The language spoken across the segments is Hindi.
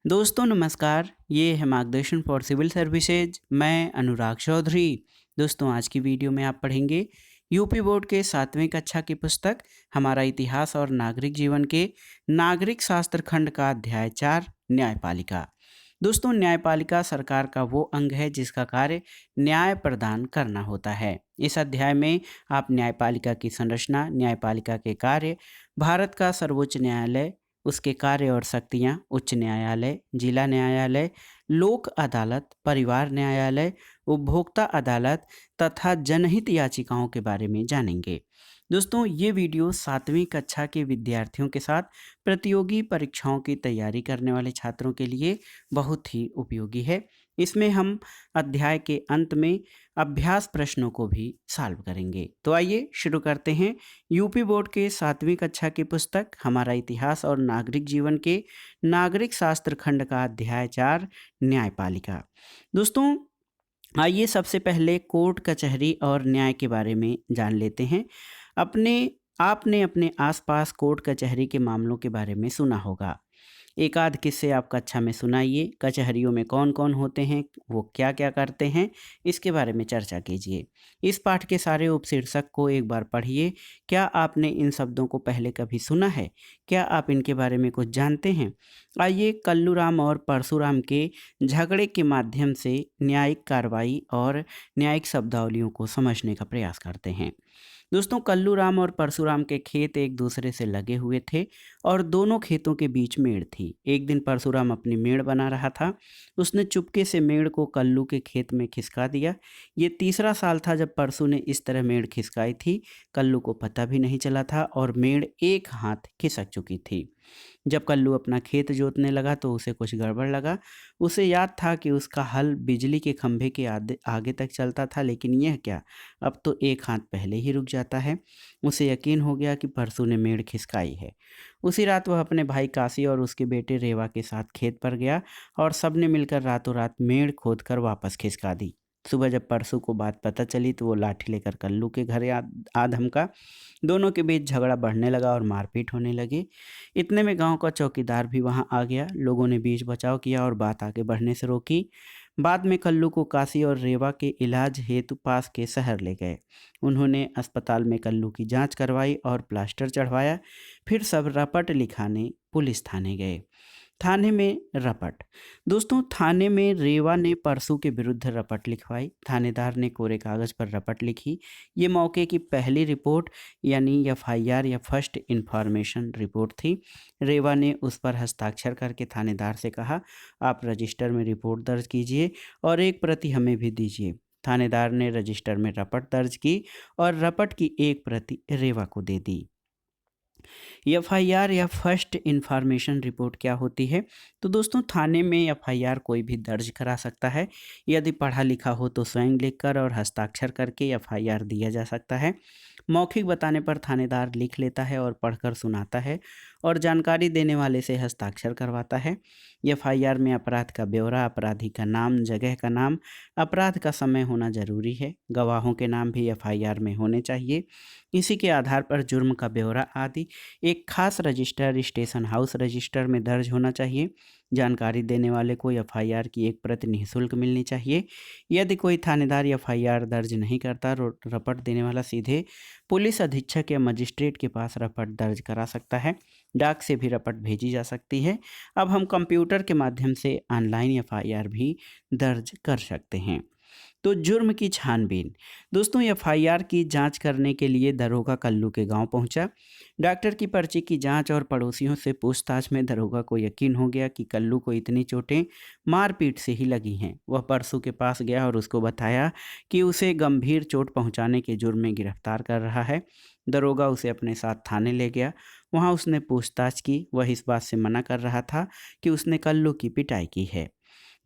दोस्तों नमस्कार, ये है मार्गदर्शन फॉर सिविल सर्विसेज। मैं अनुराग चौधरी। दोस्तों आज की वीडियो में आप पढ़ेंगे यूपी बोर्ड के 7वीं कक्षा की पुस्तक हमारा इतिहास और नागरिक जीवन के नागरिक शास्त्र खंड का अध्याय 4 न्यायपालिका। दोस्तों न्यायपालिका सरकार का वो अंग है जिसका कार्य न्याय प्रदान करना होता है। इस अध्याय में आप न्यायपालिका की संरचना, न्यायपालिका के कार्य, भारत का सर्वोच्च न्यायालय, उसके कार्य और शक्तियाँ, उच्च न्यायालय, जिला न्यायालय, लोक अदालत, परिवार न्यायालय, उपभोक्ता अदालत तथा जनहित याचिकाओं के बारे में जानेंगे। दोस्तों ये वीडियो 7वीं कक्षा के विद्यार्थियों के साथ प्रतियोगी परीक्षाओं की तैयारी करने वाले छात्रों के लिए बहुत ही उपयोगी है। इसमें हम अध्याय के अंत में अभ्यास प्रश्नों को भी सॉल्व करेंगे। तो आइए शुरू करते हैं यूपी बोर्ड के 7वीं कक्षा की पुस्तक हमारा इतिहास और नागरिक जीवन के नागरिक शास्त्र खंड का अध्याय 4 न्यायपालिका। दोस्तों आइए सबसे पहले कोर्ट कचहरी और न्याय के बारे में जान लेते हैं। अपने आपने अपने आसपास कोर्ट कचहरी के मामलों के बारे में सुना होगा। एक आध किस्से आप कक्षा में सुनाइए। कचहरियों में कौन कौन होते हैं, वो क्या क्या करते हैं, इसके बारे में चर्चा कीजिए। इस पाठ के सारे उपशीर्षक को एक बार पढ़िए। क्या आपने इन शब्दों को पहले कभी सुना है? क्या आप इनके बारे में कुछ जानते हैं? आइए कल्लूराम और परशुराम के झगड़े के माध्यम से न्यायिक कार्रवाई और न्यायिक शब्दावलियों को समझने का प्रयास करते हैं। दोस्तों कल्लूराम और परशुराम के खेत एक दूसरे से लगे हुए थे और दोनों खेतों के बीच मेड़ थी। एक दिन परशुराम अपनी मेड़ बना रहा था। उसने चुपके से मेड़ को कल्लू के खेत में खिसका दिया। ये तीसरा साल था जब परशु ने इस तरह मेड़ खिसकाई थी। कल्लू को पता भी नहीं चला था और मेड़ एक हाथ खिसक चुकी थी। जब कल्लू अपना खेत जोतने लगा तो उसे कुछ गड़बड़ लगा। उसे याद था कि उसका हल बिजली के खंभे के आगे तक चलता था, लेकिन यह क्या, अब तो एक हाथ पहले ही रुक जाता है। उसे यकीन हो गया कि परसों ने मेड़ खिसकाई है। उसी रात वह अपने भाई काशी और उसके बेटे रेवा के साथ खेत पर गया और सबने मिलकर रातों रात मेड़ खोदकर वापस खिसका दी। सुबह जब परसों को बात पता चली तो वो लाठी लेकर कल्लू के घर आ धमका। दोनों के बीच झगड़ा बढ़ने लगा और मारपीट होने लगी। इतने में गांव का चौकीदार भी वहां आ गया। लोगों ने बीच बचाव किया और बात आगे बढ़ने से रोकी। बाद में कल्लू को काशी और रेवा के इलाज हेतु पास के शहर ले गए। उन्होंने अस्पताल में कल्लू की जांच करवाई और प्लास्टर चढ़वाया। फिर सब रपट लिखाने पुलिस थाने गए। थाने में रपट। दोस्तों थाने में रेवा ने परसू के विरुद्ध रपट लिखवाई। थानेदार ने कोरे कागज पर रपट लिखी। ये मौके की पहली रिपोर्ट यानी एफआईआर या फर्स्ट इंफॉर्मेशन रिपोर्ट थी। रेवा ने उस पर हस्ताक्षर करके थानेदार से कहा, आप रजिस्टर में रिपोर्ट दर्ज कीजिए और एक प्रति हमें भी दीजिए। थानेदार ने रजिस्टर में रपट दर्ज की और रपट की एक प्रति रेवा को दे दी। एफआईआर या फर्स्ट इंफॉर्मेशन रिपोर्ट क्या होती है? तो दोस्तों थाने में एफआईआर कोई भी दर्ज करा सकता है। यदि पढ़ा लिखा हो तो स्वयं लिखकर और हस्ताक्षर करके एफआईआर दिया जा सकता है। मौखिक बताने पर थानेदार लिख लेता है और पढ़कर सुनाता है और जानकारी देने वाले से हस्ताक्षर करवाता है। एफआईआर में अपराध का ब्यौरा, अपराधी का नाम, जगह का नाम, अपराध का समय होना जरूरी है। गवाहों के नाम भी एफआईआर में होने चाहिए। इसी के आधार पर जुर्म का ब्यौरा आदि एक खास रजिस्टर स्टेशन हाउस रजिस्टर में दर्ज होना चाहिए। जानकारी देने वाले को एफआईआर की एक प्रति निःशुल्क मिलनी चाहिए। यदि कोई थानेदार एफआईआर दर्ज नहीं करता, रपट देने वाला सीधे पुलिस अधीक्षक या मजिस्ट्रेट के पास रपट दर्ज करा सकता है। डाक से भी रपट भेजी जा सकती है। अब हम कंप्यूटर के माध्यम से ऑनलाइन एफआईआर भी दर्ज कर सकते हैं। तो जुर्म की छानबीन। दोस्तों एफआईआर की जांच करने के लिए दरोगा कल्लू के गांव पहुंचा। डॉक्टर की पर्ची की जांच और पड़ोसियों से पूछताछ में दरोगा को यकीन हो गया कि कल्लू को इतनी चोटें मारपीट से ही लगी हैं। वह परसू के पास गया और उसको बताया कि उसे गंभीर चोट पहुंचाने के जुर्म में गिरफ्तार कर रहा है। दरोगा उसे अपने साथ थाने ले गया। वहां उसने पूछताछ की। वह इस बात से मना कर रहा था कि उसने कल्लू की पिटाई की है।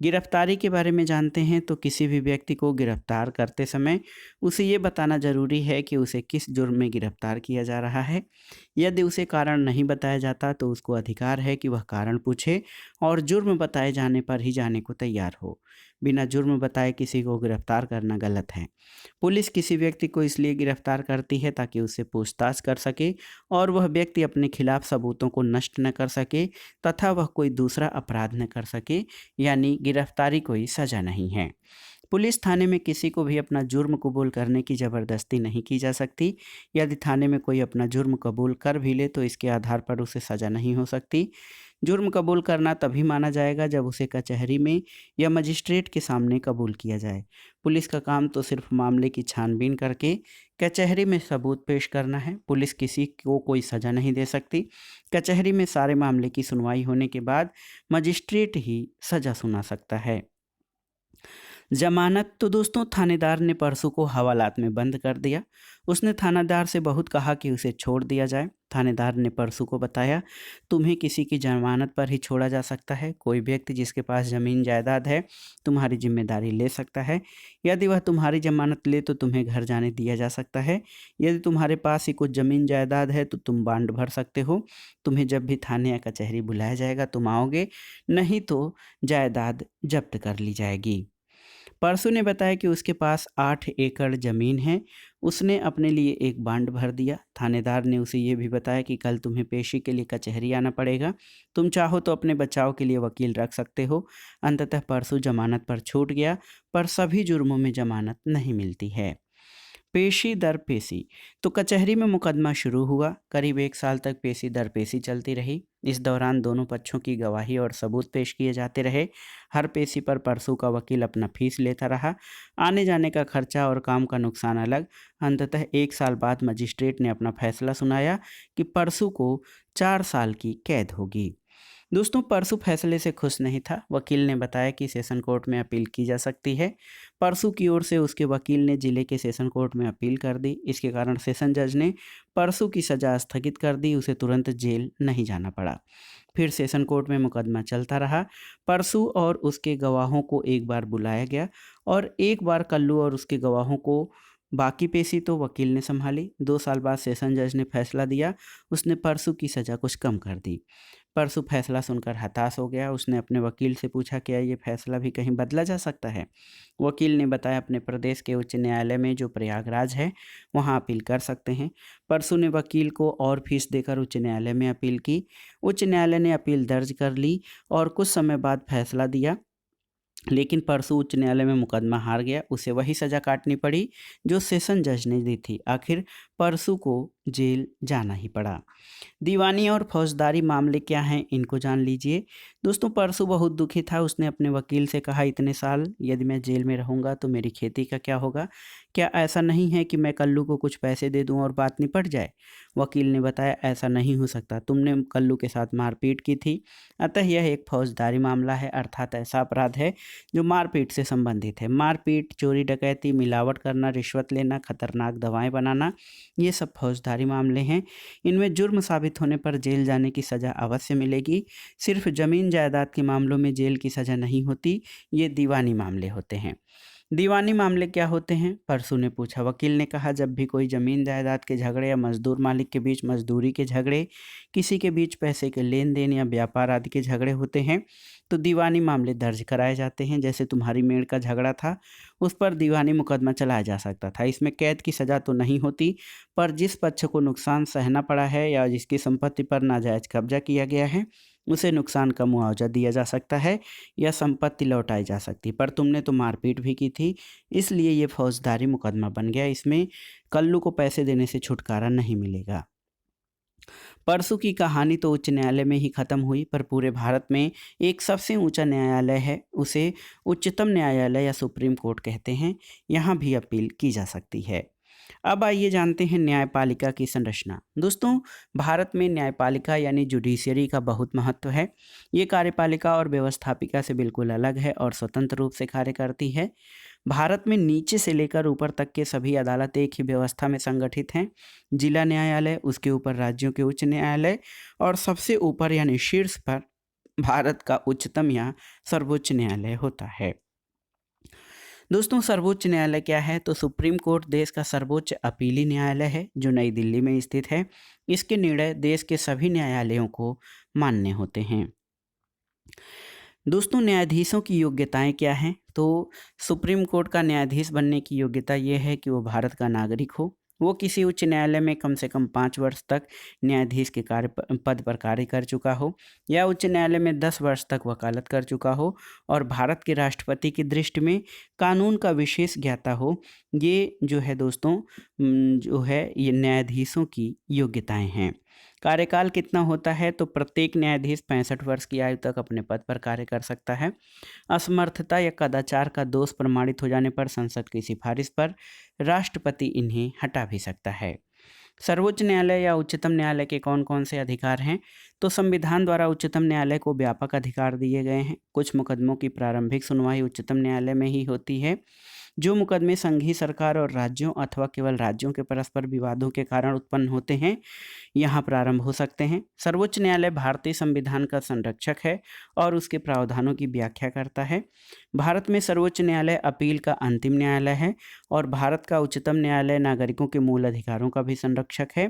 गिरफ्तारी के बारे में जानते हैं तो किसी भी व्यक्ति को गिरफ्तार करते समय उसे ये बताना जरूरी है कि उसे किस जुर्म में गिरफ्तार किया जा रहा है। यदि उसे कारण नहीं बताया जाता तो उसको अधिकार है कि वह कारण पूछे और जुर्म बताए जाने पर ही जाने को तैयार हो। बिना जुर्म बताए किसी को गिरफ्तार करना गलत है। पुलिस किसी व्यक्ति को इसलिए गिरफ्तार करती है ताकि उससे पूछताछ कर सके और वह व्यक्ति अपने खिलाफ सबूतों को नष्ट न कर सके तथा वह कोई दूसरा अपराध न कर सके, यानी गिरफ्तारी कोई सजा नहीं है। पुलिस थाने में किसी को भी अपना जुर्म कबूल करने की ज़बरदस्ती नहीं की जा सकती। यदि थाने में कोई अपना जुर्म कबूल कर भी ले तो इसके आधार पर उसे सज़ा नहीं हो सकती। जुर्म कबूल करना तभी माना जाएगा जब उसे कचहरी में या मजिस्ट्रेट के सामने कबूल किया जाए। पुलिस का काम तो सिर्फ मामले की छानबीन करके कचहरी में सबूत पेश करना है। पुलिस किसी को कोई सज़ा नहीं दे सकती। कचहरी में सारे मामले की सुनवाई होने के बाद मजिस्ट्रेट ही सज़ा सुना सकता है। जमानत तो दोस्तों थानेदार ने परसू को हवालात में बंद कर दिया। उसने थानेदार से बहुत कहा कि उसे छोड़ दिया जाए। थानेदार ने परसू को बताया, तुम्हें किसी की जमानत पर ही छोड़ा जा सकता है। कोई व्यक्ति जिसके पास ज़मीन जायदाद है तुम्हारी जिम्मेदारी ले सकता है। यदि वह तुम्हारी जमानत ले तो तुम्हें घर जाने दिया जा सकता है। यदि तुम्हारे पास ही कुछ ज़मीन जायदाद है तो तुम बांड भर सकते हो। तुम्हें जब भी थाने या कचहरी बुलाया जाएगा तुम आओगे, नहीं तो जायदाद जब्त कर ली जाएगी। परसू ने बताया कि उसके पास 8 एकड़ ज़मीन है। उसने अपने लिए एक बांड भर दिया। थानेदार ने उसे ये भी बताया कि कल तुम्हें पेशी के लिए कचहरी आना पड़ेगा। तुम चाहो तो अपने बचाव के लिए वकील रख सकते हो। अंततः परसू जमानत पर छूट गया, पर सभी जुर्मों में जमानत नहीं मिलती है। पेशी दर पेशी तो कचहरी में मुकदमा शुरू हुआ। करीब 1 साल तक पेशी दर पेशी चलती रही। इस दौरान दोनों पक्षों की गवाही और सबूत पेश किए जाते रहे। हर पेशी पर परसू का वकील अपना फीस लेता रहा। आने जाने का खर्चा और काम का नुकसान अलग। अंततः 1 साल बाद मजिस्ट्रेट ने अपना फैसला सुनाया कि परसू को 4 साल की कैद होगी। दोस्तों परसू फैसले से खुश नहीं था। वकील ने बताया कि सेशन कोर्ट में अपील की जा सकती है। परसू की ओर से उसके वकील ने जिले के सेशन कोर्ट में अपील कर दी। इसके कारण सेशन जज ने परसू की सज़ा स्थगित कर दी। उसे तुरंत जेल नहीं जाना पड़ा। फिर सेशन कोर्ट में मुकदमा चलता रहा। परसू और उसके गवाहों को एक बार बुलाया गया और एक बार कल्लू और उसके गवाहों को। बाकी पेशी तो वकील ने संभाली। 2 साल बाद सेशन जज ने फैसला दिया। उसने परसू की सज़ा कुछ कम कर दी। परसू फैसला सुनकर हताश हो गया। उसने अपने वकील से पूछा, क्या ये फैसला भी कहीं बदला जा सकता है? वकील ने बताया, अपने प्रदेश के उच्च न्यायालय में जो प्रयागराज है वहाँ अपील कर सकते हैं। परसू ने वकील को और फीस देकर उच्च न्यायालय में अपील की। उच्च न्यायालय ने अपील दर्ज कर ली और कुछ समय बाद फैसला दिया। लेकिन परसू उच्च न्यायालय में मुकदमा हार गया। उसे वही सज़ा काटनी पड़ी जो सेशन जज ने दी थी। आखिर परसू को जेल जाना ही पड़ा। दीवानी और फौजदारी मामले क्या हैं, इनको जान लीजिए। दोस्तों परसू बहुत दुखी था। उसने अपने वकील से कहा, इतने साल यदि मैं जेल में रहूँगा तो मेरी खेती का क्या होगा? क्या ऐसा नहीं है कि मैं कल्लू को कुछ पैसे दे दूँ और बात निपट जाए? वकील ने बताया, ऐसा नहीं हो सकता। तुमने कल्लू के साथ मारपीट की थी, अतः यह एक फौजदारी मामला है, अर्थात ऐसा अपराध है जो मारपीट से संबंधित है। मारपीट, चोरी डकैती, मिलावट करना, रिश्वत लेना, खतरनाक दवाएं बनाना, ये सब फौजदारी मामले हैं। इनमें जुर्म साबित होने पर जेल जाने की सज़ा अवश्य मिलेगी। सिर्फ ज़मीन जायदाद के मामलों में जेल की सज़ा नहीं होती, ये दीवानी मामले होते हैं। दीवानी मामले क्या होते हैं? परसू ने पूछा। वकील ने कहा, जब भी कोई ज़मीन जायदाद के झगड़े या मजदूर मालिक के बीच मजदूरी के झगड़े, किसी के बीच पैसे के लेन देन या व्यापार आदि के झगड़े होते हैं तो दीवानी मामले दर्ज कराए जाते हैं। जैसे तुम्हारी मेड़ का झगड़ा था, उस पर दीवानी मुकदमा चलाया जा सकता था। इसमें कैद की सज़ा तो नहीं होती, पर जिस पक्ष को नुकसान सहना पड़ा है या जिसकी संपत्ति पर नाजायज कब्जा किया गया है उसे नुकसान का मुआवजा दिया जा सकता है या संपत्ति लौटाई जा सकती। पर तुमने तो मारपीट भी की थी, इसलिए ये फौजदारी मुकदमा बन गया। इसमें कल्लू को पैसे देने से छुटकारा नहीं मिलेगा। परसू की कहानी तो उच्च न्यायालय में ही खत्म हुई, पर पूरे भारत में एक सबसे ऊंचा न्यायालय है, उसे उच्चतम न्यायालय या सुप्रीम कोर्ट कहते हैं। यहाँ भी अपील की जा सकती है। अब आइए जानते हैं न्यायपालिका की संरचना। दोस्तों भारत में न्यायपालिका यानी जुडिशियरी का बहुत महत्व है। ये कार्यपालिका और व्यवस्थापिका से बिल्कुल अलग है और स्वतंत्र रूप से कार्य करती है। भारत में नीचे से लेकर ऊपर तक के सभी अदालत एक ही व्यवस्था में संगठित हैं। जिला न्यायालय, उसके ऊपर राज्यों के उच्च न्यायालय और सबसे ऊपर यानी शीर्ष पर भारत का उच्चतम या सर्वोच्च न्यायालय होता है। दोस्तों सर्वोच्च न्यायालय क्या है? तो सुप्रीम कोर्ट देश का सर्वोच्च अपीली न्यायालय है जो नई दिल्ली में स्थित है। इसके निर्णय देश के सभी न्यायालयों को मान्य होते हैं। दोस्तों न्यायाधीशों की योग्यताएं क्या हैं? तो सुप्रीम कोर्ट का न्यायाधीश बनने की योग्यता ये है कि वो भारत का नागरिक हो, वो किसी उच्च न्यायालय में कम से कम 5 वर्ष तक न्यायाधीश के पद पर कार्य कर चुका हो, या उच्च न्यायालय में 10 वर्ष तक वकालत कर चुका हो, और भारत के राष्ट्रपति की दृष्टि में कानून का विशेष ज्ञाता हो। ये जो है दोस्तों जो है ये न्यायाधीशों की योग्यताएं हैं। कार्यकाल कितना होता है? तो प्रत्येक न्यायाधीश 65 वर्ष की आयु तक अपने पद पर कार्य कर सकता है। असमर्थता या कदाचार का दोष प्रमाणित हो जाने पर संसद की सिफारिश पर राष्ट्रपति इन्हें हटा भी सकता है। सर्वोच्च न्यायालय या उच्चतम न्यायालय के कौन कौन से अधिकार हैं? तो संविधान द्वारा उच्चतम न्यायालय को व्यापक अधिकार दिए गए हैं। कुछ मुकदमों की प्रारंभिक सुनवाई उच्चतम न्यायालय में ही होती है। जो मुकदमे संघीय सरकार और राज्यों अथवा केवल राज्यों के परस्पर विवादों के कारण उत्पन्न होते हैं, यहाँ प्रारंभ हो सकते हैं। सर्वोच्च न्यायालय भारतीय संविधान का संरक्षक है और उसके प्रावधानों की व्याख्या करता है। भारत में सर्वोच्च न्यायालय अपील का अंतिम न्यायालय है और भारत का उच्चतम न्यायालय नागरिकों के मूल अधिकारों का भी संरक्षक है।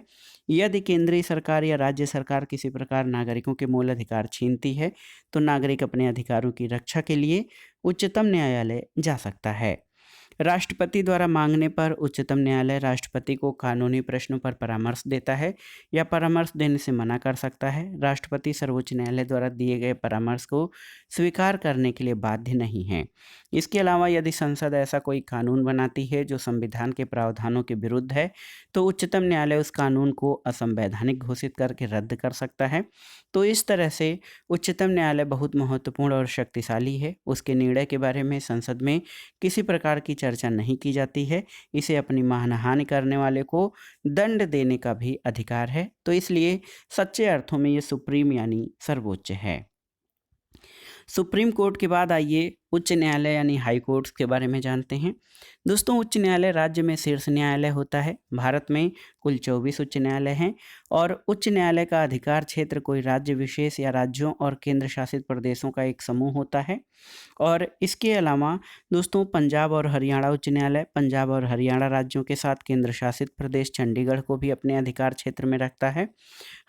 यदि केंद्रीय सरकार या राज्य सरकार किसी प्रकार नागरिकों के मूल अधिकार छीनती है तो नागरिक अपने अधिकारों की रक्षा के लिए उच्चतम न्यायालय जा सकता है। राष्ट्रपति द्वारा मांगने पर उच्चतम न्यायालय राष्ट्रपति को कानूनी प्रश्नों पर परामर्श देता है या परामर्श देने से मना कर सकता है। राष्ट्रपति सर्वोच्च न्यायालय द्वारा दिए गए परामर्श को स्वीकार करने के लिए बाध्य नहीं है। इसके अलावा यदि संसद ऐसा कोई कानून बनाती है जो संविधान के प्रावधानों के विरुद्ध है तो उच्चतम न्यायालय उस कानून को असंवैधानिक घोषित करके रद्द कर सकता है। तो इस तरह से उच्चतम न्यायालय बहुत महत्वपूर्ण और शक्तिशाली है। उसके निर्णय के बारे में संसद में किसी प्रकार की चर्चा नहीं की जाती है। इसे अपनी मानहानि करने वाले को दंड देने का भी अधिकार है। तो इसलिए सच्चे अर्थों में ये सुप्रीम यानी सर्वोच्च है। सुप्रीम कोर्ट के बाद आइए उच्च न्यायालय यानी हाई कोर्ट्स के बारे में जानते हैं। दोस्तों उच्च न्यायालय राज्य में शीर्ष न्यायालय होता है। भारत में कुल 24 उच्च न्यायालय हैं और उच्च न्यायालय का अधिकार क्षेत्र कोई राज्य विशेष या राज्यों और केंद्र शासित प्रदेशों का एक समूह होता है। और इसके अलावा दोस्तों पंजाब और हरियाणा उच्च न्यायालय पंजाब और हरियाणा राज्यों के साथ केंद्र शासित प्रदेश चंडीगढ़ को भी अपने अधिकार क्षेत्र में रखता है।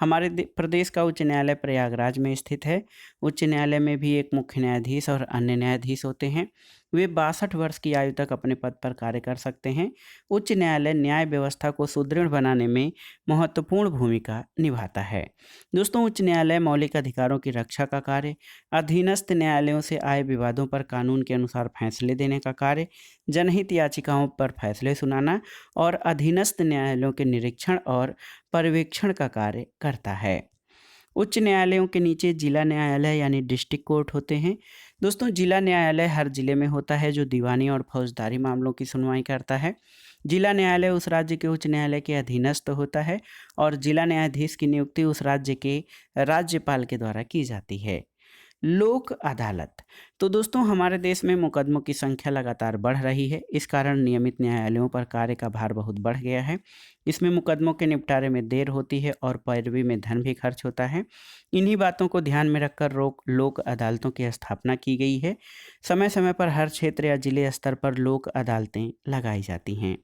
हमारे प्रदेश का उच्च न्यायालय प्रयागराज में स्थित है। उच्च न्यायालय में भी एक मुख्य न्यायाधीश और अन्य न्यायाधीश होते हैं। वे 62 वर्ष की आयु तक अपने पद पर कार्य कर सकते हैं। उच्च न्यायालय न्याय व्यवस्था को सुदृढ़ बनाने में महत्वपूर्ण भूमिका निभाता है। दोस्तों उच्च न्यायालय मौलिक अधिकारों की रक्षा का कार्य, अधीनस्थ न्यायालयों से आए विवादों पर कानून के अनुसार फैसले देने का कार्य, जनहित याचिकाओं पर फैसले सुनाना और अधीनस्थ न्यायालयों के निरीक्षण और पर्यवेक्षण का कार्य करता है। उच्च न्यायालयों के नीचे जिला न्यायालय यानी डिस्ट्रिक्ट कोर्ट होते हैं। दोस्तों जिला न्यायालय हर जिले में होता है जो दीवानी और फौजदारी मामलों की सुनवाई करता है। जिला न्यायालय उस राज्य के उच्च न्यायालय के अधीनस्थ होता है और जिला न्यायाधीश की नियुक्ति उस राज्य के राज्यपाल के द्वारा की जाती है। लोक अदालत। तो दोस्तों हमारे देश में मुकदमों की संख्या लगातार बढ़ रही है। इस कारण नियमित न्यायालयों पर कार्य का भार बहुत बढ़ गया है। इसमें मुकदमों के निपटारे में देर होती है और पैरवी में धन भी खर्च होता है। इन्हीं बातों को ध्यान में रखकर लोक अदालतों की स्थापना की गई है। समय समय पर हर क्षेत्र या जिले स्तर पर लोक अदालतें लगाई जाती हैं।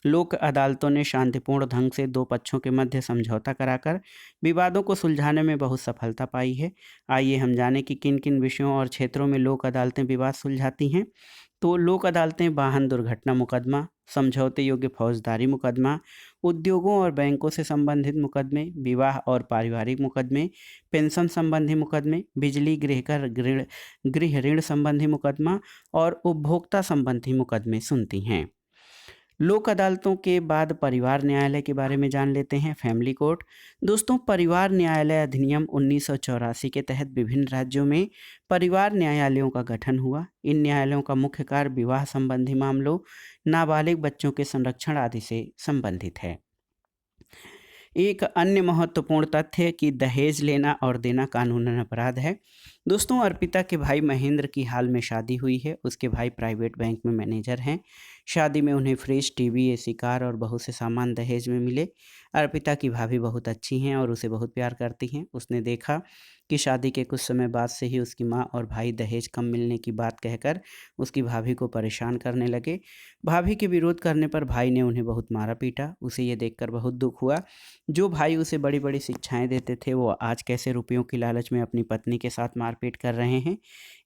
लोक अदालतों ने शांतिपूर्ण ढंग से दो पक्षों के मध्य समझौता कराकर विवादों को सुलझाने में बहुत सफलता पाई है। आइए हम जानें कि किन किन विषयों और क्षेत्रों में लोक अदालतें विवाद सुलझाती हैं। तो लोक अदालतें वाहन दुर्घटना मुकदमा, समझौते योग्य फौजदारी मुकदमा, उद्योगों और बैंकों से संबंधित मुकदमे, विवाह और पारिवारिक मुकदमे, पेंशन संबंधी मुकदमे, बिजली गृह ऋण संबंधी मुकदमा और उपभोक्ता संबंधी मुकदमे सुनती हैं। लोक अदालतों के बाद परिवार न्यायालय के बारे में जान लेते हैं। Family court. दोस्तों परिवार न्यायालय अधिनियम 1984 के तहत विभिन्न राज्यों में परिवार न्यायालयों का गठन हुआ। इन न्यायालयों का मुख्य कार्य विवाह संबंधी मामलों, नाबालिग बच्चों के संरक्षण आदि से संबंधित है। एक अन्य महत्वपूर्ण तथ्य है कि दहेज लेना और देना कानूनन अपराध है। दोस्तों, अर्पिता के भाई महेंद्र की हाल में शादी हुई है। उसके भाई प्राइवेट बैंक में मैनेजर हैं। शादी में उन्हें फ्रिज, टीवी, एसी, कार और बहुत से सामान दहेज में मिले। अर्पिता की भाभी बहुत अच्छी हैं और उसे बहुत प्यार करती हैं। उसने देखा कि शादी के कुछ समय बाद से ही उसकी माँ और भाई दहेज कम मिलने की बात कहकर उसकी भाभी को परेशान करने लगे। भाभी के विरोध करने पर भाई ने उन्हें बहुत मारा पीटा। उसे ये देखकर बहुत दुख हुआ। जो भाई उसे बड़ी बड़ी शिक्षाएं देते थे, वो आज कैसे रुपयों की लालच में अपनी पत्नी के साथ मारपीट कर रहे हैं।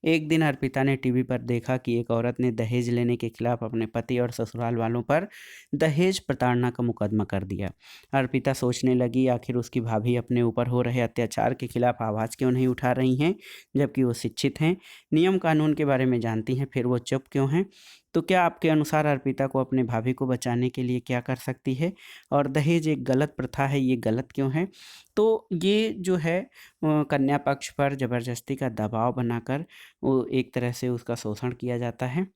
एक दिन अर्पिता ने टीवी पर देखा कि एक औरत ने दहेज लेने के खिलाफ अपने पति और ससुराल वालों पर दहेज प्रताड़ना का मुकदमा कर दिया। अर्पिता सोचने लगी, आखिर उसकी भाभी अपने ऊपर हो रहे अत्याचार के खिलाफ आवाज़ क्यों नहीं उठा रही हैं, जबकि वो शिक्षित हैं, नियम कानून के बारे में जानती हैं, फिर वो चुप क्यों हैं। तो क्या आपके अनुसार अर्पिता को अपने भाभी को बचाने के लिए क्या कर सकती है? और दहेज एक गलत प्रथा है, ये गलत क्यों है? तो ये जो है कन्या पक्ष पर ज़बरदस्ती का दबाव बनाकर वो एक तरह से उसका शोषण किया जाता है।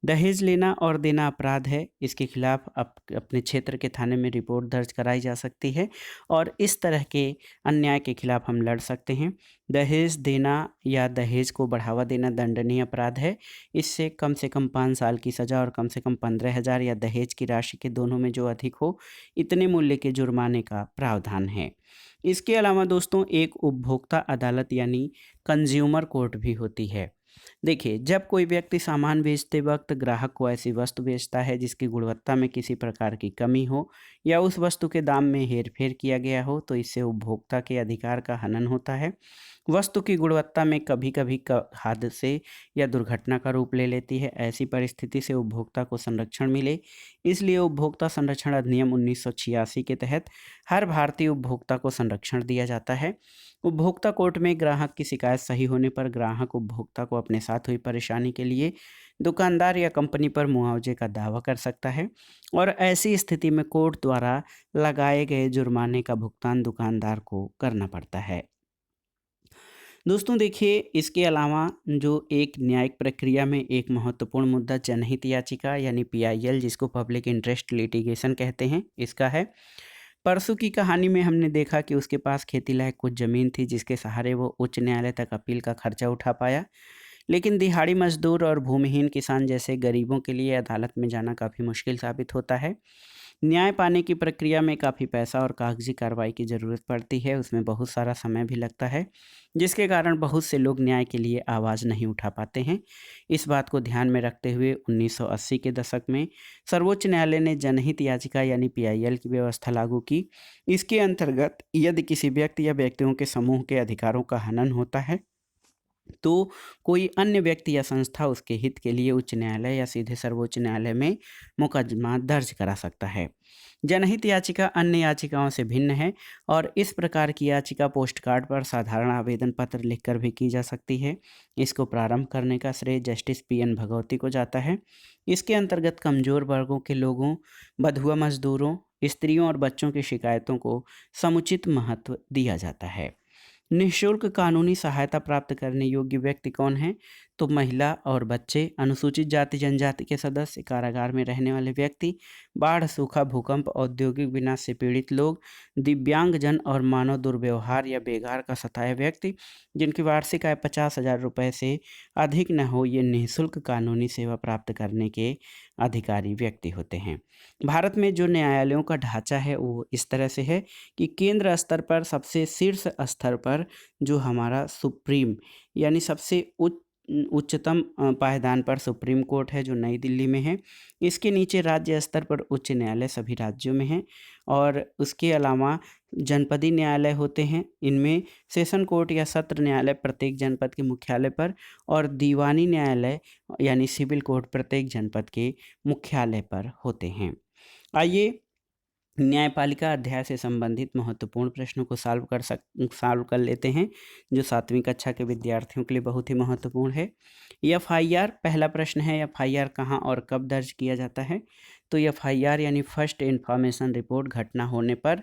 दहेज लेना और देना अपराध है। इसके खिलाफ अपने क्षेत्र के थाने में रिपोर्ट दर्ज कराई जा सकती है और इस तरह के अन्याय के खिलाफ हम लड़ सकते हैं। दहेज देना या दहेज को बढ़ावा देना दंडनीय अपराध है। इससे कम से कम 5 साल की सज़ा और कम से कम 15,000 या दहेज की राशि के दोनों में जो अधिक हो, इतने मूल्य के जुर्माने का प्रावधान है। इसके अलावा दोस्तों, एक उपभोक्ता अदालत यानी कंज्यूमर कोर्ट भी होती है। देखिए, जब कोई व्यक्ति सामान बेचते वक्त ग्राहक को ऐसी वस्तु बेचता है जिसकी गुणवत्ता में किसी प्रकार की कमी हो या उस वस्तु के दाम में हेरफेर किया गया हो, तो इससे उपभोक्ता के अधिकार का हनन होता है। वस्तु की गुणवत्ता में कभी-कभी हादसे या दुर्घटना का रूप ले लेती है। ऐसी परिस्थिति से उपभोक्ता को संरक्षण मिले, इसलिए उपभोक्ता संरक्षण अधिनियम 1986 के तहत हर भारतीय उपभोक्ता को संरक्षण दिया जाता है। उपभोक्ता कोर्ट में ग्राहक की शिकायत सही होने पर ग्राहक उपभोक्ता को अपने साथ हुई परेशानी के लिए दुकानदार या कंपनी पर मुआवजे का दावा कर सकता है और ऐसी स्थिति में कोर्ट द्वारा लगाए गए जुर्माने का भुगतान दुकानदार को करना पड़ता है। दोस्तों देखिए, इसके अलावा जो एक न्यायिक प्रक्रिया में एक महत्वपूर्ण मुद्दा जनहित याचिका यानी पीआईएल, जिसको पब्लिक इंटरेस्ट लिटिगेशन कहते हैं, इसका है। परसों की कहानी में हमने देखा कि उसके पास खेती लायक कुछ ज़मीन थी जिसके सहारे वो उच्च न्यायालय तक अपील का खर्चा उठा पाया। लेकिन दिहाड़ी मजदूर और भूमिहीन किसान जैसे गरीबों के लिए अदालत में जाना काफ़ी मुश्किल साबित होता है। न्याय पाने की प्रक्रिया में काफ़ी पैसा और कागजी कार्रवाई की ज़रूरत पड़ती है, उसमें बहुत सारा समय भी लगता है, जिसके कारण बहुत से लोग न्याय के लिए आवाज़ नहीं उठा पाते हैं। इस बात को ध्यान में रखते हुए 1980 के दशक में सर्वोच्च न्यायालय ने जनहित याचिका यानी पीआईएल की व्यवस्था लागू की। इसके अंतर्गत यदि किसी व्यक्ति या व्यक्तियों के समूह के अधिकारों का हनन होता है, तो कोई अन्य व्यक्ति या संस्था उसके हित के लिए उच्च न्यायालय या सीधे सर्वोच्च न्यायालय में मुकदमा दर्ज करा सकता है। जनहित याचिका अन्य याचिकाओं से भिन्न है और इस प्रकार की याचिका पोस्ट कार्ड पर साधारण आवेदन पत्र लिखकर भी की जा सकती है। इसको प्रारंभ करने का श्रेय जस्टिस पीएन भगवती को जाता है। इसके अंतर्गत कमजोर वर्गों के लोगों, बंधुआ मजदूरों, स्त्रियों और बच्चों की शिकायतों को समुचित महत्व दिया जाता है। निःशुल्क कानूनी सहायता प्राप्त करने योग्य व्यक्ति कौन हैं? तो महिला और बच्चे, अनुसूचित जाति जनजाति के सदस्य, कारागार में रहने वाले व्यक्ति, बाढ़, सूखा, भूकंप, औद्योगिक विनाश से पीड़ित लोग, दिव्यांगजन और मानव दुर्व्यवहार या बेगार का सताए व्यक्ति, जिनकी वार्षिक आय 50,000 रुपये से अधिक न हो, ये निःशुल्क कानूनी सेवा प्राप्त करने के अधिकारी व्यक्ति होते हैं। भारत में जो न्यायालयों का ढांचा है वो इस तरह से है कि केंद्र स्तर पर सबसे शीर्ष स्तर पर जो हमारा सुप्रीम यानी सबसे उच्चतम पायदान पर सुप्रीम कोर्ट है जो नई दिल्ली में है। इसके नीचे राज्य स्तर पर उच्च न्यायालय सभी राज्यों में हैं और उसके अलावा जनपदी न्यायालय होते हैं। इनमें सेशन कोर्ट या सत्र न्यायालय प्रत्येक जनपद के मुख्यालय पर और दीवानी न्यायालय यानी सिविल कोर्ट प्रत्येक जनपद के मुख्यालय पर होते हैं। आइए न्यायपालिका अध्याय से संबंधित महत्वपूर्ण प्रश्नों को सॉल्व कर लेते हैं, जो 7वीं कक्षा के विद्यार्थियों के लिए बहुत ही महत्वपूर्ण है। एफआईआर, पहला प्रश्न है, एफआईआर कहाँ और कब दर्ज किया जाता है? तो एफआईआर यानी फर्स्ट इन्फॉर्मेशन रिपोर्ट घटना होने पर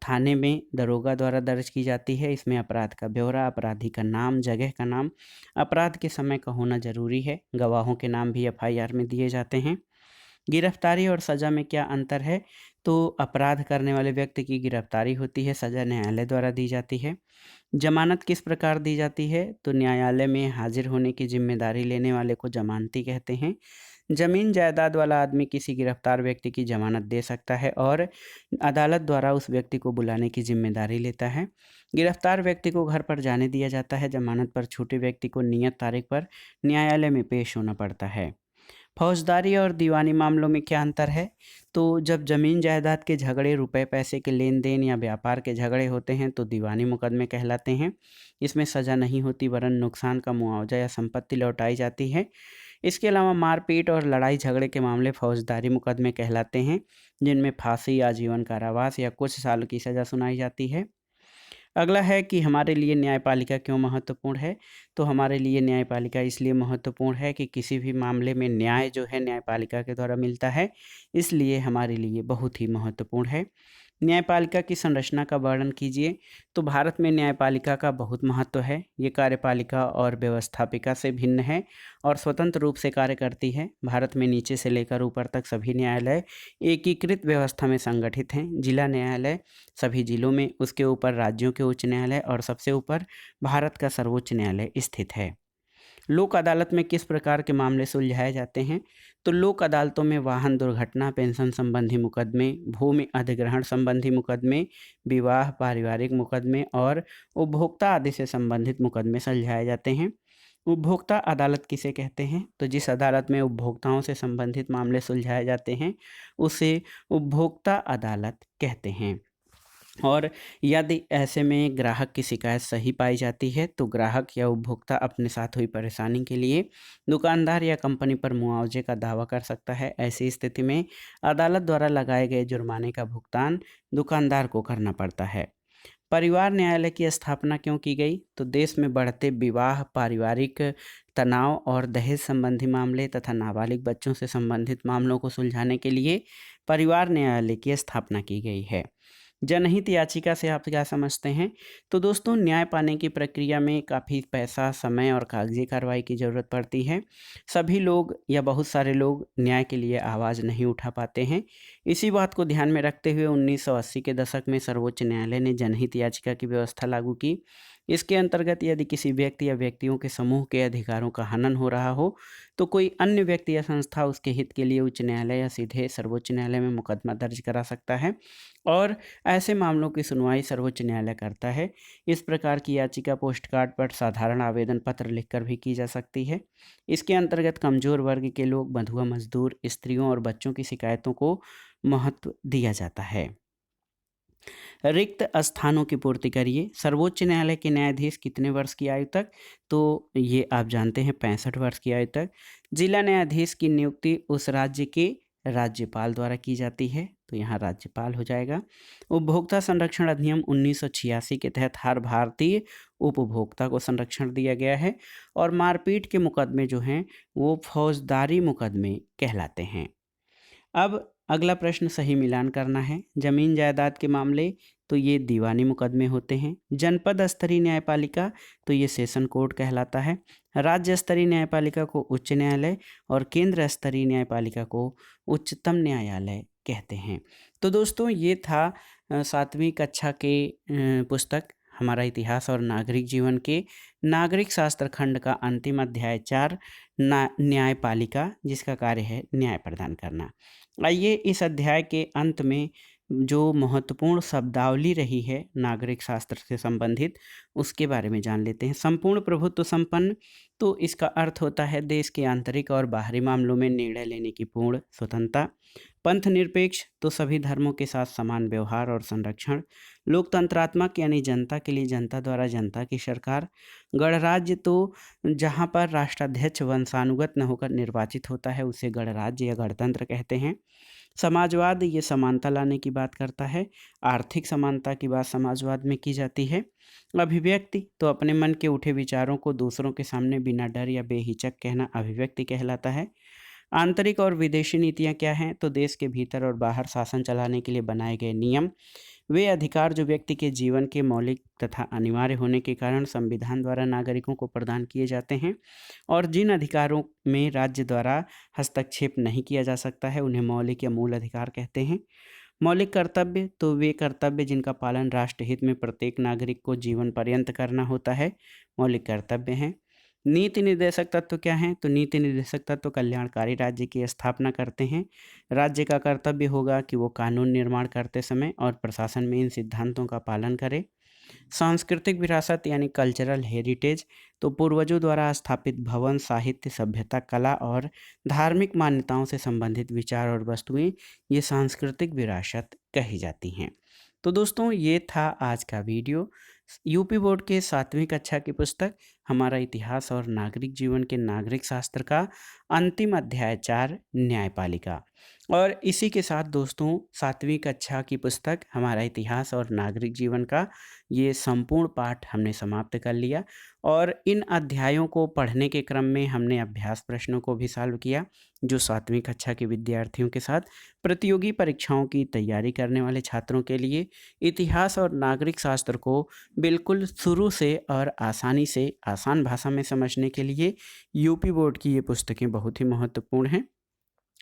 थाने में दरोगा द्वारा दर्ज की जाती है। इसमें अपराध का ब्यौरा, अपराधी का नाम, जगह का नाम, अपराध के समय का होना जरूरी है। गवाहों के नाम भी एफआईआर में दिए जाते हैं। गिरफ्तारी और सज़ा में क्या अंतर है? तो अपराध करने वाले व्यक्ति की गिरफ्तारी होती है, सज़ा न्यायालय द्वारा दी जाती है। जमानत किस प्रकार दी जाती है? तो न्यायालय में हाजिर होने की जिम्मेदारी लेने वाले को जमानती कहते हैं। जमीन जायदाद वाला आदमी किसी गिरफ्तार व्यक्ति की जमानत दे सकता है और अदालत द्वारा उस व्यक्ति को बुलाने की जिम्मेदारी लेता है। गिरफ्तार व्यक्ति को घर पर जाने दिया जाता है। जमानत पर छूटे व्यक्ति को नियत तारीख पर न्यायालय में पेश होना पड़ता है। फौजदारी और दीवानी मामलों में क्या अंतर है? तो जब ज़मीन जायदाद के झगड़े, रुपए पैसे के लेन-देन या व्यापार के झगड़े होते हैं तो दीवानी मुकदमे कहलाते हैं। इसमें सज़ा नहीं होती वरन नुकसान का मुआवजा या संपत्ति लौटाई जाती है। इसके अलावा मारपीट और लड़ाई झगड़े के मामले फौजदारी मुकदमे कहलाते हैं, जिनमें फांसी, आजीवन कारावास या कुछ सालों की सज़ा सुनाई जाती है। अगला है कि हमारे लिए न्यायपालिका क्यों महत्वपूर्ण है? तो हमारे लिए न्यायपालिका इसलिए महत्वपूर्ण है कि किसी भी मामले में न्याय जो है न्यायपालिका के द्वारा मिलता है, इसलिए हमारे लिए बहुत ही महत्वपूर्ण है। न्यायपालिका की संरचना का वर्णन कीजिए। तो भारत में न्यायपालिका का बहुत महत्व है। ये कार्यपालिका और व्यवस्थापिका से भिन्न है और स्वतंत्र रूप से कार्य करती है। भारत में नीचे से लेकर ऊपर तक सभी न्यायालय एकीकृत व्यवस्था में संगठित हैं। जिला न्यायालय सभी जिलों में, उसके ऊपर राज्यों के उच्च न्यायालय और सबसे ऊपर भारत का सर्वोच्च न्यायालय स्थित है। लोक अदालत में किस प्रकार के मामले सुलझाए जाते हैं? तो लोक अदालतों में वाहन दुर्घटना, पेंशन संबंधी मुकदमे, भूमि अधिग्रहण संबंधी मुकदमे, विवाह, पारिवारिक मुकदमे और उपभोक्ता आदि से संबंधित मुकदमे सुलझाए जाते हैं। उपभोक्ता अदालत किसे कहते हैं? तो जिस अदालत में उपभोक्ताओं से संबंधित मामले सुलझाए जाते हैं, उसे उपभोक्ता अदालत कहते हैं। और यदि ऐसे में ग्राहक की शिकायत सही पाई जाती है तो ग्राहक या उपभोक्ता अपने साथ हुई परेशानी के लिए दुकानदार या कंपनी पर मुआवजे का दावा कर सकता है। ऐसी स्थिति में अदालत द्वारा लगाए गए जुर्माने का भुगतान दुकानदार को करना पड़ता है। परिवार न्यायालय की स्थापना क्यों की गई? तो देश में बढ़ते विवाह, पारिवारिक तनाव और दहेज संबंधी मामले तथा नाबालिग बच्चों से संबंधित मामलों को सुलझाने के लिए परिवार न्यायालय की स्थापना की गई है। जनहित याचिका से आप क्या समझते हैं? तो दोस्तों, न्याय पाने की प्रक्रिया में काफ़ी पैसा, समय और कागजी कार्रवाई की ज़रूरत पड़ती है। सभी लोग या बहुत सारे लोग न्याय के लिए आवाज़ नहीं उठा पाते हैं। इसी बात को ध्यान में रखते हुए 1980 के दशक में सर्वोच्च न्यायालय ने जनहित याचिका की व्यवस्था लागू की। इसके अंतर्गत यदि किसी व्यक्ति या व्यक्तियों के समूह के अधिकारों का हनन हो रहा हो तो कोई अन्य व्यक्ति या संस्था उसके हित के लिए उच्च न्यायालय या सीधे सर्वोच्च न्यायालय में मुकदमा दर्ज करा सकता है और ऐसे मामलों की सुनवाई सर्वोच्च न्यायालय करता है। इस प्रकार की याचिका पोस्ट कार्ड पर साधारण आवेदन पत्र लिखकर भी की जा सकती है। इसके अंतर्गत कमजोर वर्ग के लोग, बंधुआ मजदूर, स्त्रियों और बच्चों की शिकायतों को महत्व दिया जाता है। रिक्त स्थानों की पूर्ति करिए। सर्वोच्च न्यायालय के न्यायाधीश कितने वर्ष की आयु तक? तो ये आप जानते हैं 65 वर्ष की आयु तक। जिला न्यायाधीश की नियुक्ति उस राज्य के राज्यपाल द्वारा की जाती है, तो यहाँ राज्यपाल हो जाएगा। उपभोक्ता संरक्षण अधिनियम 1986 के तहत हर भारतीय उपभोक्ता को संरक्षण दिया गया है और मारपीट के मुकदमे जो हैं वो फौजदारी मुकदमे कहलाते हैं। अब अगला प्रश्न सही मिलान करना है। जमीन जायदाद के मामले तो ये दीवानी मुकदमे होते हैं। जनपद स्तरीय न्यायपालिका तो ये सेशन कोर्ट कहलाता है। राज्य स्तरीय न्यायपालिका को उच्च न्यायालय और केंद्र स्तरीय न्यायपालिका को उच्चतम न्यायालय कहते हैं। तो दोस्तों, ये था 7वीं कक्षा के पुस्तक हमारा इतिहास और नागरिक जीवन के नागरिक शास्त्र खंड का अंतिम अध्याय 4 न्यायपालिका, जिसका कार्य है न्याय प्रदान करना। आइए इस अध्याय के अंत में जो महत्वपूर्ण शब्दावली रही है नागरिक शास्त्र से संबंधित, उसके बारे में जान लेते हैं। संपूर्ण प्रभुत्व संपन्न, तो इसका अर्थ होता है देश के आंतरिक और बाहरी मामलों में निर्णय लेने की पूर्ण स्वतंत्रता। पंथ निरपेक्ष, तो सभी धर्मों के साथ समान व्यवहार और संरक्षण। लोकतंत्रात्मक, यानी जनता के लिए जनता द्वारा जनता की सरकार। गणराज्य, तो जहाँ पर राष्ट्राध्यक्ष वंशानुगत न होकर निर्वाचित होता है उसे गणराज्य या गणतंत्र कहते हैं। समाजवाद, ये समानता लाने की बात करता है। आर्थिक समानता की बात समाजवाद में की जाती है। अभिव्यक्ति, तो अपने मन के उठे विचारों को दूसरों के सामने बिना डर या बेहिचक कहना अभिव्यक्ति कहलाता है। आंतरिक और विदेशी नीतियाँ क्या हैं? तो देश के भीतर और बाहर शासन चलाने के लिए बनाए गए नियम, वे अधिकार जो व्यक्ति के जीवन के मौलिक तथा अनिवार्य होने के कारण संविधान द्वारा नागरिकों को प्रदान किए जाते हैं और जिन अधिकारों में राज्य द्वारा हस्तक्षेप नहीं किया जा सकता है उन्हें मौलिक या मूल अधिकार कहते हैं। मौलिक कर्तव्य तो वे कर्तव्य जिनका पालन राष्ट्र हित में प्रत्येक नागरिक को जीवन पर्यंत करना होता है, मौलिक कर्तव्य हैं। नीति निर्देशक तत्व क्या हैं? तो नीति निर्देशक तत्व कल्याणकारी राज्य की स्थापना करते हैं। राज्य का कर्तव्य होगा कि वो कानून निर्माण करते समय और प्रशासन में इन सिद्धांतों का पालन करे। सांस्कृतिक विरासत यानी कल्चरल हेरिटेज, तो पूर्वजों द्वारा स्थापित भवन, साहित्य, सभ्यता, कला और धार्मिक मान्यताओं से संबंधित विचार और वस्तुएं ये सांस्कृतिक विरासत कही जाती हैं। तो दोस्तों ये था आज का वीडियो। यूपी बोर्ड के 7वीं कक्षा की पुस्तक हमारा इतिहास और नागरिक जीवन के नागरिक शास्त्र का अंतिम अध्याय 4 न्यायपालिका। और इसी के साथ दोस्तों 7वीं कक्षा की पुस्तक हमारा इतिहास और नागरिक जीवन का ये संपूर्ण पाठ हमने समाप्त कर लिया। और इन अध्यायों को पढ़ने के क्रम में हमने अभ्यास प्रश्नों को भी सॉल्व किया, जो 7वीं कक्षा के विद्यार्थियों के साथ प्रतियोगी परीक्षाओं की तैयारी करने वाले छात्रों के लिए इतिहास और नागरिक शास्त्र को बिल्कुल शुरू से और आसानी से आसान भाषा में समझने के लिए यूपी बोर्ड की ये पुस्तकें बहुत ही महत्वपूर्ण हैं।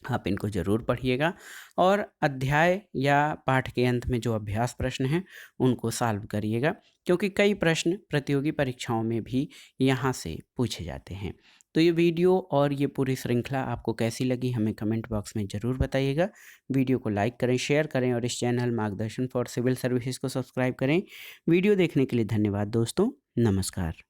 आप इनको ज़रूर पढ़िएगा और अध्याय या पाठ के अंत में जो अभ्यास प्रश्न हैं उनको सॉल्व करिएगा, क्योंकि कई प्रश्न प्रतियोगी परीक्षाओं में भी यहाँ से पूछे जाते हैं। तो ये वीडियो और ये पूरी श्रृंखला आपको कैसी लगी हमें कमेंट बॉक्स में ज़रूर बताइएगा। वीडियो को लाइक करें, शेयर करें और इस चैनल मार्गदर्शन फॉर सिविल सर्विसेज को सब्सक्राइब करें। वीडियो देखने के लिए धन्यवाद दोस्तों। नमस्कार।